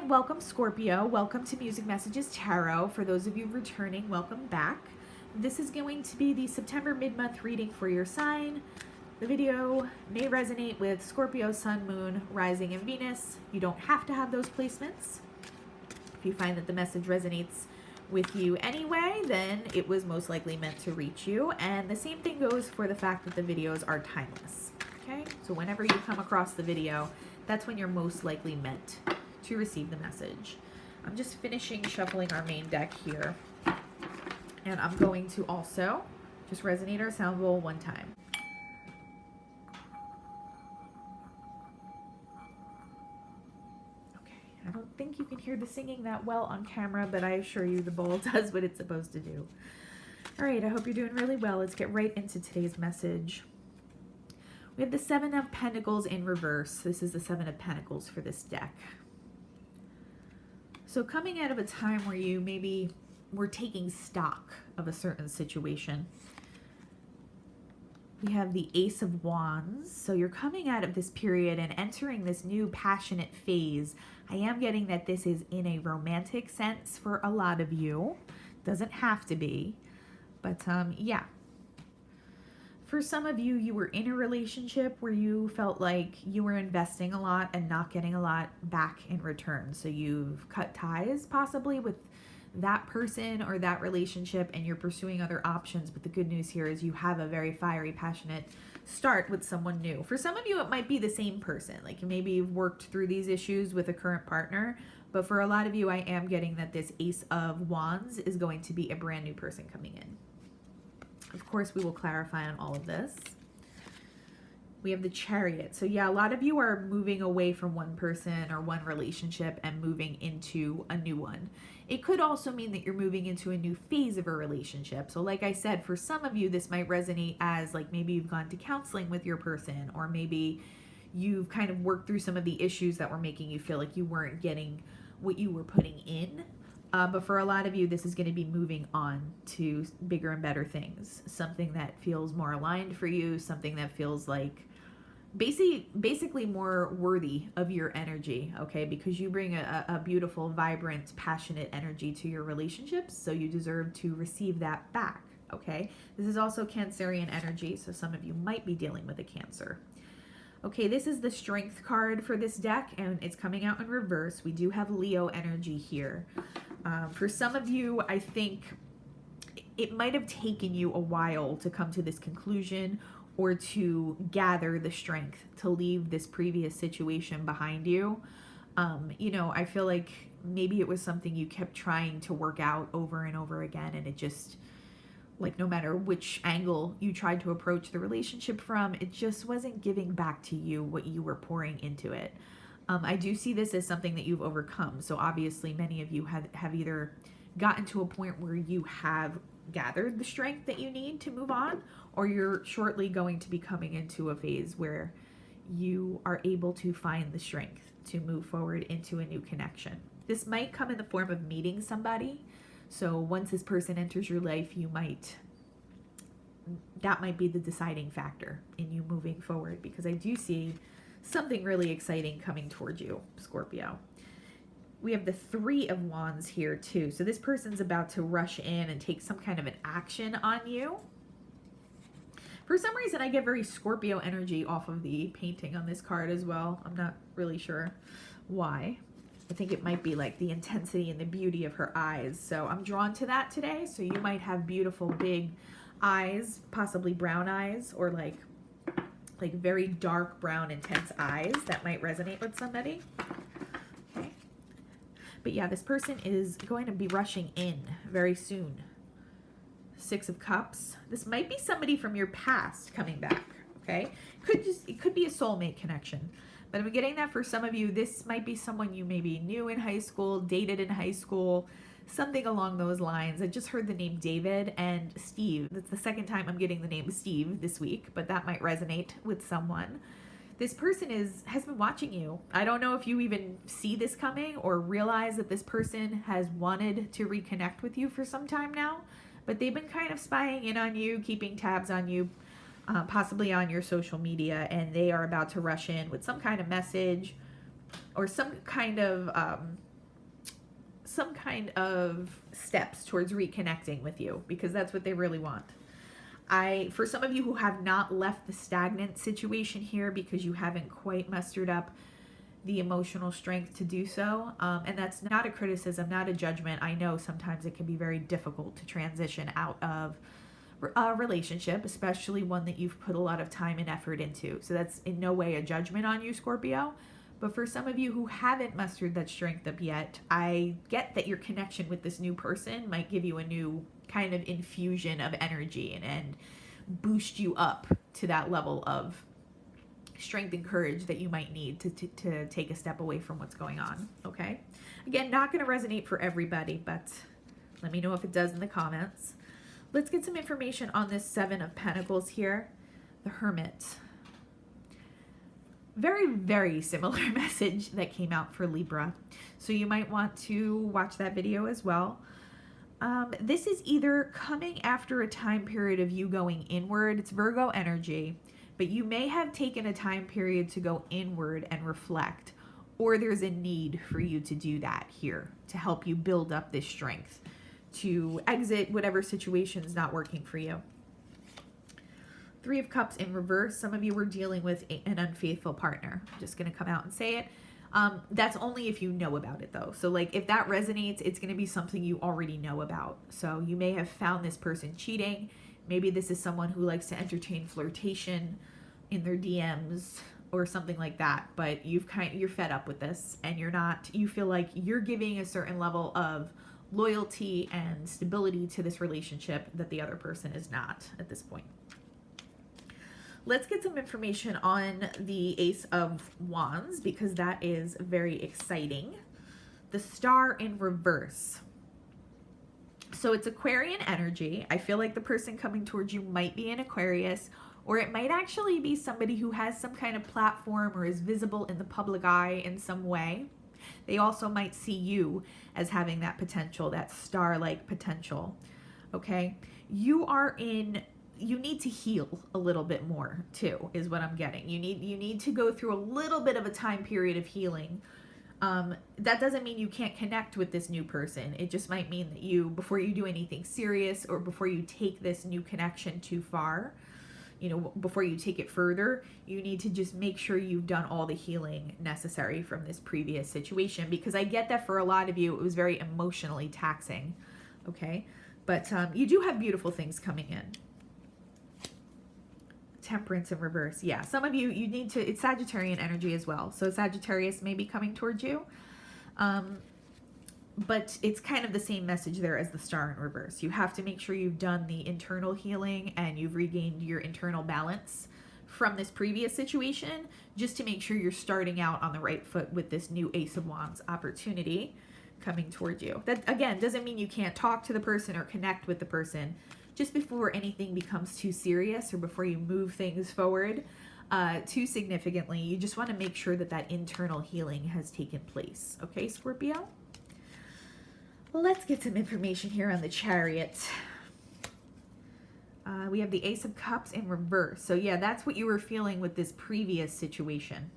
and welcome Scorpio. Welcome to Music Messages Tarot. For those of you returning, welcome back. This is going to be the September mid-month reading for your sign. The video may resonate with Scorpio, Sun, Moon, Rising, and Venus. You don't have to have those placements. If you find that the message resonates with you anyway, then it was most likely meant to reach you. And the same thing goes for the fact that the videos are timeless. Okay, so whenever you come across the video, that's when you're most likely meant to receive the message. I'm just finishing shuffling our main deck here. And I'm going to also just resonate our sound bowl one time. Okay, I don't think you can hear the singing that well on camera, but I assure you the bowl does what it's supposed to do. All right, I hope you're doing really well. Let's get right into today's message. We have the Seven of Pentacles in reverse. This is the Seven of Pentacles for this deck. So coming out of a time where you maybe were taking stock of a certain situation, we have the Ace of Wands. So you're coming out of this period and entering this new passionate phase. I am getting that this is in a romantic sense for a lot of you. Doesn't have to be, but yeah. For some of you, you were in a relationship where you felt like you were investing a lot and not getting a lot back in return. So you've cut ties possibly with that person or that relationship and you're pursuing other options. But the good news here is you have a very fiery, passionate start with someone new. For some of you, it might be the same person. Like maybe you've worked through these issues with a current partner. But for a lot of you, I am getting that this Ace of Wands is going to be a brand new person coming in. Of course, we will clarify on all of this. We have the Chariot. So yeah, a lot of you are moving away from one person or one relationship and moving into a new one. It could also mean that you're moving into a new phase of a relationship. So like I said, for some of you, this might resonate as like maybe you've gone to counseling with your person, or maybe you've kind of worked through some of the issues that were making you feel like you weren't getting what you were putting in. But for a lot of you, this is going to be moving on to bigger and better things. Something that feels more aligned for you. Something that feels like basically more worthy of your energy, okay? Because you bring a beautiful, vibrant, passionate energy to your relationships. So you deserve to receive that back, okay? This is also Cancerian energy. So some of you might be dealing with a Cancer. Okay, this is the Strength card for this deck, and it's coming out in reverse. We do have Leo energy here. For some of you, I think it might have taken you a while to come to this conclusion or to gather the strength to leave this previous situation behind you. You know, I feel like maybe it was something you kept trying to work out over and over again, and it just, like, no matter which angle you tried to approach the relationship from, it just wasn't giving back to you what you were pouring into it. I do see this as something that you've overcome. So obviously many of you have either gotten to a point where you have gathered the strength that you need to move on, or you're shortly going to be coming into a phase where you are able to find the strength to move forward into a new connection. This might come in the form of meeting somebody. So once this person enters your life, that might be the deciding factor in you moving forward, because I do see something really exciting coming towards you, Scorpio. We have the Three of Wands here too. So this person's about to rush in and take some kind of an action on you. For some reason, I get very Scorpio energy off of the painting on this card as well. I'm not really sure why. I think it might be like the intensity and the beauty of her eyes. So I'm drawn to that today. So you might have beautiful big eyes, possibly brown eyes, or like very dark brown intense eyes that might resonate with somebody. Okay. But yeah, this person is going to be rushing in very soon. Six of Cups. This might be somebody from your past coming back, okay? It could be a soulmate connection. But I'm getting that for some of you, this might be someone you maybe knew in high school, dated in high school, something along those lines. I just heard the name David and Steve. That's the second time I'm getting the name Steve this week, but that might resonate with someone. This person has been watching you. I don't know if you even see this coming or realize that this person has wanted to reconnect with you for some time now, but they've been kind of spying in on you, keeping tabs on you, possibly on your social media, and they are about to rush in with some kind of message or some kind of some kind of steps towards reconnecting with you, because that's what they really want. For some of you who have not left the stagnant situation here because you haven't quite mustered up the emotional strength to do so, and that's not a criticism, not a judgment. I know sometimes it can be very difficult to transition out of a relationship, especially one that you've put a lot of time and effort into. So that's in no way a judgment on you, Scorpio. But for some of you who haven't mustered that strength up yet, I get that your connection with this new person might give you a new kind of infusion of energy and boost you up to that level of strength and courage that you might need to take a step away from what's going on, okay? Again, not going to resonate for everybody, but let me know if it does in the comments. Let's get some information on this Seven of Pentacles here, the Hermit. Very, very similar message that came out for Libra. So you might want to watch that video as well. This is either coming after a time period of you going inward. It's Virgo energy, but you may have taken a time period to go inward and reflect, or there's a need for you to do that here to help you build up this strength to exit whatever situation is not working for you. Three of Cups in reverse. Some of you were dealing with an unfaithful partner. I'm just going to come out and say it. That's only if you know about it though. So like if that resonates, it's going to be something you already know about. So you may have found this person cheating. Maybe this is someone who likes to entertain flirtation in their DMs or something like that, but you're fed up with this and you feel like you're giving a certain level of loyalty and stability to this relationship that the other person is not at this point. Let's get some information on the Ace of Wands, because that is very exciting. The Star in reverse. So it's Aquarian energy. I feel like the person coming towards you might be an Aquarius, or it might actually be somebody who has some kind of platform or is visible in the public eye in some way. They also might see you as having that potential, that star-like potential. Okay? You need to heal a little bit more too, is what I'm getting. You need to go through a little bit of a time period of healing. That doesn't mean you can't connect with this new person. It just might mean that before you do anything serious, or before you take this new connection too far, before you take it further, you need to just make sure you've done all the healing necessary from this previous situation, because I get that for a lot of you, it was very emotionally taxing. Okay. But you do have beautiful things coming in. Temperance in reverse. Yeah, some of you need to, it's Sagittarian energy as well. So Sagittarius may be coming towards you. But it's kind of the same message there as the Star in reverse. You have to make sure you've done the internal healing and you've regained your internal balance from this previous situation, just to make sure you're starting out on the right foot with this new Ace of Wands opportunity coming towards you. That, again, doesn't mean you can't talk to the person or connect with the person. Just before anything becomes too serious, or before you move things forward too significantly, you just want to make sure that that internal healing has taken place. Okay, Scorpio? Let's get some information here on the Chariot. We have the Ace of Cups in reverse. So yeah, that's what you were feeling with this previous situation.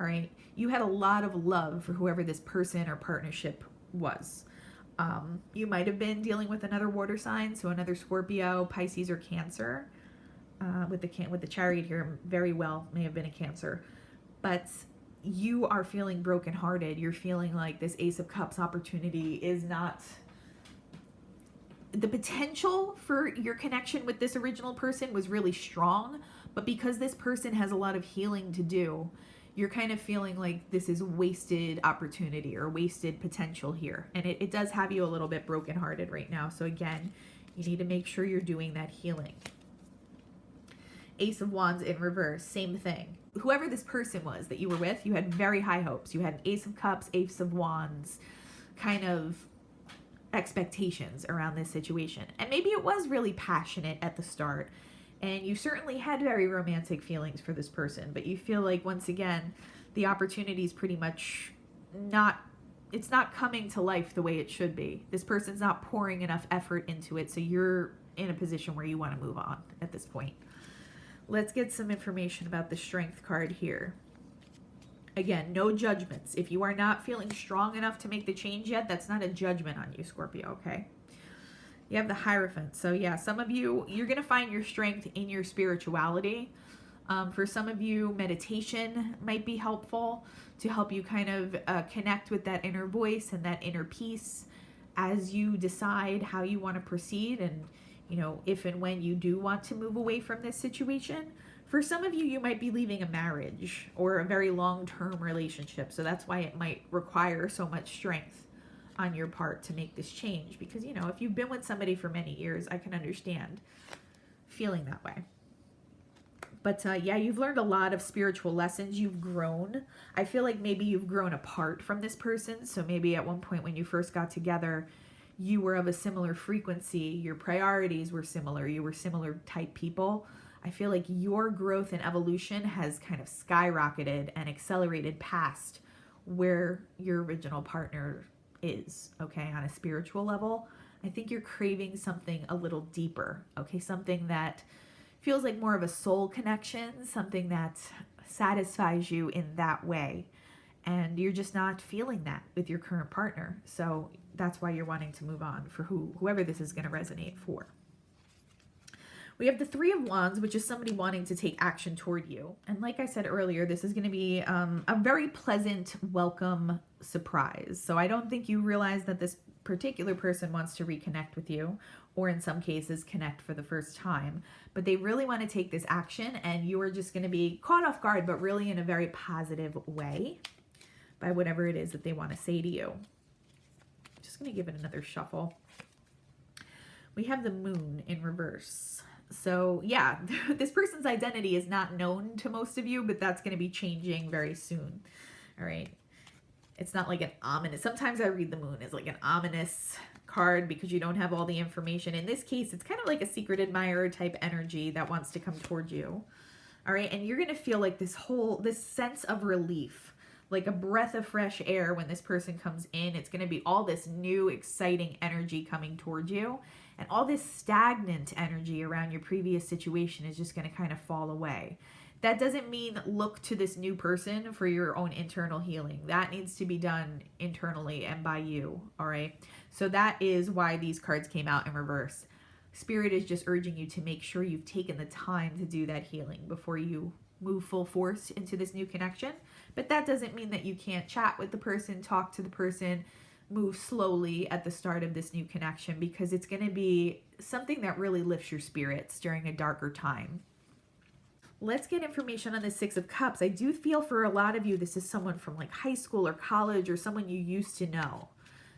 All right. You had a lot of love for whoever this person or partnership was. You might have been dealing with another water sign, so another Scorpio, Pisces, or Cancer. With the Chariot here, very well may have been a Cancer. But you are feeling brokenhearted. You're feeling like this Ace of Cups opportunity is not... The potential for your connection with this original person was really strong, but because this person has a lot of healing to do, you're kind of feeling like this is wasted opportunity or wasted potential here. And it does have you a little bit brokenhearted right now. So again, you need to make sure you're doing that healing. Ace of Wands in reverse, same thing. Whoever this person was that you were with, you had very high hopes. You had an Ace of Cups, Ace of Wands, kind of expectations around this situation. And maybe it was really passionate at the start, and you certainly had very romantic feelings for this person, but you feel like, once again, the opportunity is pretty much it's not coming to life the way it should be. This person's not pouring enough effort into it, so you're in a position where you want to move on at this point. Let's get some information about the Strength card here. Again, no judgments. If you are not feeling strong enough to make the change yet, that's not a judgment on you, Scorpio, okay? You have the Hierophant. So yeah, some of you, you're going to find your strength in your spirituality. For some of you, meditation might be helpful to help you kind of connect with that inner voice and that inner peace as you decide how you want to proceed and, you know, if and when you do want to move away from this situation. For some of you, you might be leaving a marriage or a very long-term relationship. So that's why it might require so much strength on your part to make this change. Because, you know, if you've been with somebody for many years, I can understand feeling that way. But yeah, you've learned a lot of spiritual lessons. You've grown. I feel like maybe you've grown apart from this person. So maybe at one point when you first got together, you were of a similar frequency. Your priorities were similar. You were similar type people. I feel like your growth and evolution has kind of skyrocketed and accelerated past where your original partner is, okay, on a spiritual level. I think you're craving something a little deeper, okay, something that feels like more of a soul connection, something that satisfies you in that way. And you're just not feeling that with your current partner. So that's why you're wanting to move on for whoever this is going to resonate for. We have the Three of Wands, which is somebody wanting to take action toward you. And like I said earlier, this is going to be a very pleasant, welcome surprise. So I don't think you realize that this particular person wants to reconnect with you, or in some cases connect for the first time. But they really want to take this action, and you are just going to be caught off guard, but really in a very positive way by whatever it is that they want to say to you. Just going to give it another shuffle. We have the Moon in reverse. So yeah, this person's identity is not known to most of you, but that's going to be changing very soon. All right. It's not like an ominous, sometimes I read the Moon as like an ominous card because you don't have all the information. In this case, it's kind of like a secret admirer type energy that wants to come toward you. All right. And you're going to feel like this sense of relief, like a breath of fresh air when this person comes in. It's going to be all this new, exciting energy coming toward you. And all this stagnant energy around your previous situation is just going to kind of fall away. That doesn't mean look to this new person for your own internal healing. That needs to be done internally and by you, all right? So that is why these cards came out in reverse. Spirit is just urging you to make sure you've taken the time to do that healing before you move full force into this new connection. But that doesn't mean that you can't chat with the person, talk to the person, move slowly at the start of this new connection, because it's going to be something that really lifts your spirits during a darker time. Let's get information on the Six of Cups. I do feel for a lot of you, this is someone from like high school or college or someone you used to know.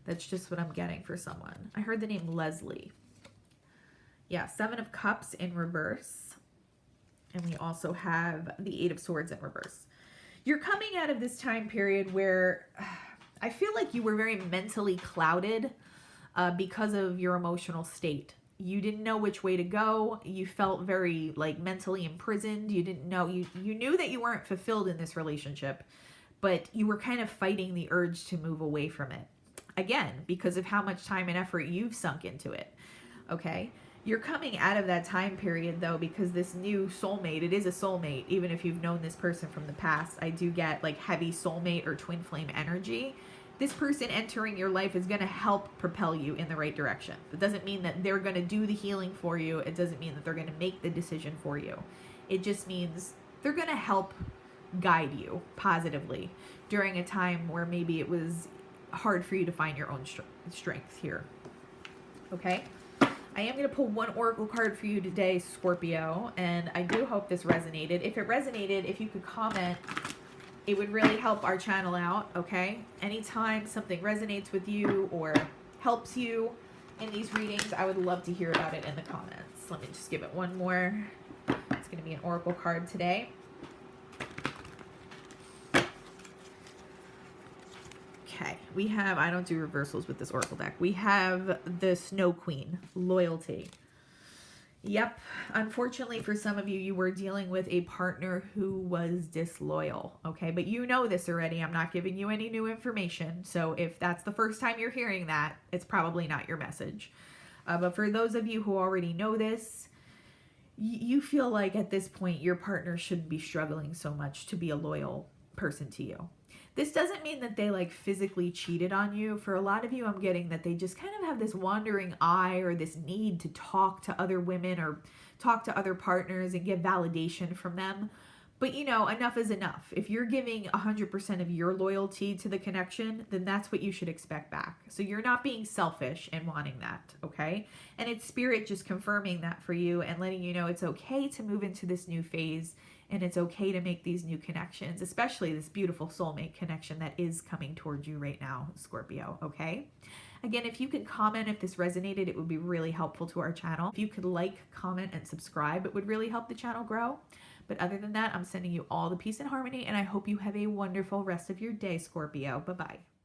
That's just what I'm getting for someone. I heard the name Leslie. Yeah, Seven of Cups in reverse. And we also have the Eight of Swords in reverse. You're coming out of this time period where I feel like you were very mentally clouded because of your emotional state. You didn't know which way to go. You felt very like mentally imprisoned. You didn't know, you knew that you weren't fulfilled in this relationship, but you were kind of fighting the urge to move away from it. Again, because of how much time and effort you've sunk into it. Okay. You're coming out of that time period though, because this new soulmate, it is a soulmate, even if you've known this person from the past. I do get like heavy soulmate or twin flame energy. This person entering your life is going to help propel you in the right direction. It doesn't mean that they're going to do the healing for you. It doesn't mean that they're going to make the decision for you. It just means they're going to help guide you positively during a time where maybe it was hard for you to find your own strength here. Okay? I am going to pull one oracle card for you today, Scorpio, and I do hope this resonated. If it resonated, if you could comment, it would really help our channel out, okay? Anytime something resonates with you or helps you in these readings, I would love to hear about it in the comments. Let me just give it one more. It's going to be an oracle card today. Okay, we have, I don't do reversals with this oracle deck. We have the Snow Queen, loyalty. Yep, unfortunately for some of you, you were dealing with a partner who was disloyal, okay? But you know this already. I'm not giving you any new information. So if that's the first time you're hearing that, it's probably not your message. But for those of you who already know this, you feel like at this point your partner shouldn't be struggling so much to be a loyal person to you. This doesn't mean that they like physically cheated on you. For a lot of you, I'm getting that they just kind of have this wandering eye or this need to talk to other women or talk to other partners and get validation from them. But you know, enough is enough. If you're giving 100% of your loyalty to the connection, then that's what you should expect back. So you're not being selfish and wanting that, okay? And it's spirit just confirming that for you and letting you know it's okay to move into this new phase and it's okay to make these new connections, especially this beautiful soulmate connection that is coming towards you right now, Scorpio, okay? Again, if you could comment if this resonated, it would be really helpful to our channel. If you could like, comment, and subscribe, it would really help the channel grow. But other than that, I'm sending you all the peace and harmony, and I hope you have a wonderful rest of your day, Scorpio. Bye-bye.